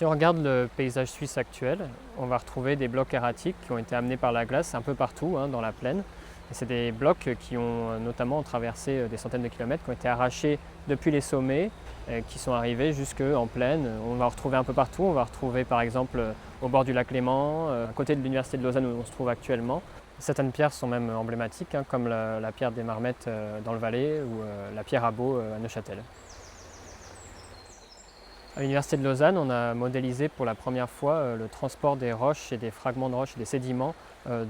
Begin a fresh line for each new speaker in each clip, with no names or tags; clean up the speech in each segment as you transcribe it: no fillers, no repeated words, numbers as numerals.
Si on regarde le paysage suisse actuel, on va retrouver des blocs erratiques qui ont été amenés par la glace un peu partout dans la plaine. C'est des blocs qui ont notamment traversé des centaines de kilomètres, qui ont été arrachés depuis les sommets, qui sont arrivés jusqu'en plaine. On va en retrouver un peu partout. On va retrouver par exemple au bord du lac Léman, à côté de l'université de Lausanne où on se trouve actuellement. Certaines pierres sont même emblématiques, comme la pierre des Marmettes dans le Valais ou la pierre à Beau à Neuchâtel. À l'université de Lausanne, on a modélisé pour la première fois le transport des roches et des fragments de roches et des sédiments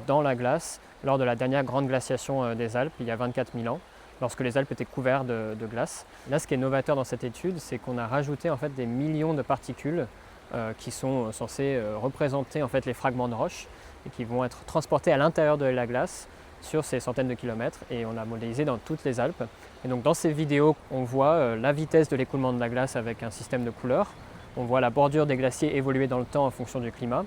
dans la glace lors de la dernière grande glaciation des Alpes, il y a 24 000 ans, lorsque les Alpes étaient couvertes de glace. Là, ce qui est novateur dans cette étude, c'est qu'on a rajouté en fait, des millions de particules qui sont censées représenter en fait, les fragments de roches et qui vont être transportés à l'intérieur de la glace sur ces centaines de kilomètres, et on a modélisé dans toutes les Alpes. Et donc dans ces vidéos, on voit la vitesse de l'écoulement de la glace avec un système de couleurs, on voit la bordure des glaciers évoluer dans le temps en fonction du climat,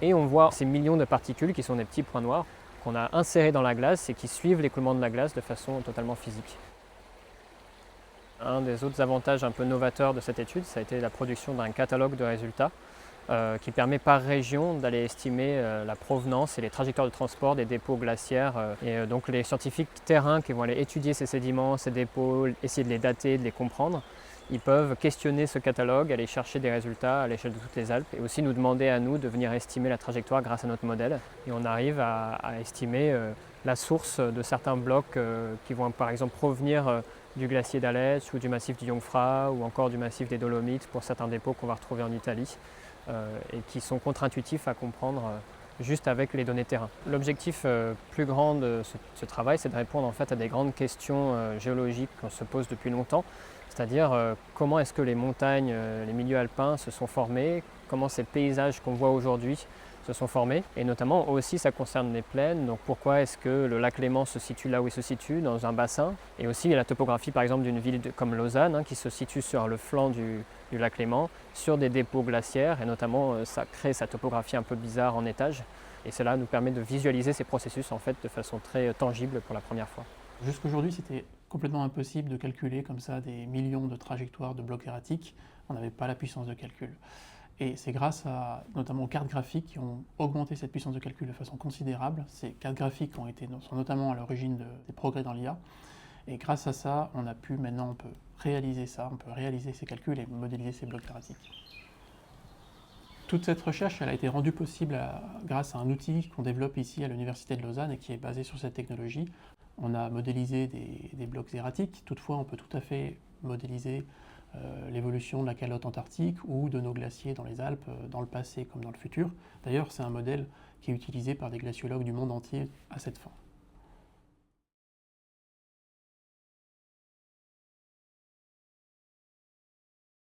et on voit ces millions de particules qui sont des petits points noirs qu'on a insérés dans la glace et qui suivent l'écoulement de la glace de façon totalement physique. Un des autres avantages un peu novateurs de cette étude, ça a été la production d'un catalogue de résultats qui permet par région d'aller estimer la provenance et les trajectoires de transport des dépôts glaciaires. Et donc les scientifiques terrains qui vont aller étudier ces sédiments, ces dépôts, essayer de les dater, de les comprendre, ils peuvent questionner ce catalogue, aller chercher des résultats à l'échelle de toutes les Alpes et aussi nous demander à nous de venir estimer la trajectoire grâce à notre modèle. Et on arrive à estimer la source de certains blocs qui vont par exemple provenir du glacier d'Aletsch ou du massif du Jungfrau ou encore du massif des Dolomites pour certains dépôts qu'on va retrouver en Italie. Et qui sont contre-intuitifs à comprendre juste avec les données terrain. L'objectif plus grand de ce travail, c'est de répondre en fait à des grandes questions géologiques qu'on se pose depuis longtemps, c'est-à-dire comment est-ce que les montagnes, les milieux alpins se sont formés, comment ces paysages qu'on voit aujourd'hui se sont formés, et notamment aussi ça concerne les plaines, donc pourquoi est-ce que le lac Léman se situe là où il se situe, dans un bassin, et aussi la topographie par exemple d'une ville comme Lausanne qui se situe sur le flanc du lac Léman, sur des dépôts glaciaires, et notamment ça crée sa topographie un peu bizarre en étage, et cela nous permet de visualiser ces processus en fait de façon très tangible pour la première fois.
Jusqu'aujourd'hui, c'était complètement impossible de calculer comme ça des millions de trajectoires de blocs erratiques. On n'avait pas la puissance de calcul. Et c'est grâce à notamment aux cartes graphiques qui ont augmenté cette puissance de calcul de façon considérable. Ces cartes graphiques sont notamment à l'origine des progrès dans l'IA. Et grâce à ça, on peut réaliser ces calculs et modéliser ces blocs erratiques. Toute cette recherche, elle a été rendue possible grâce à un outil qu'on développe ici à l'Université de Lausanne et qui est basé sur cette technologie. On a modélisé des blocs erratiques, toutefois on peut tout à fait modéliser l'évolution de la calotte antarctique ou de nos glaciers dans les Alpes, dans le passé comme dans le futur. D'ailleurs, c'est un modèle qui est utilisé par des glaciologues du monde entier à cette fin.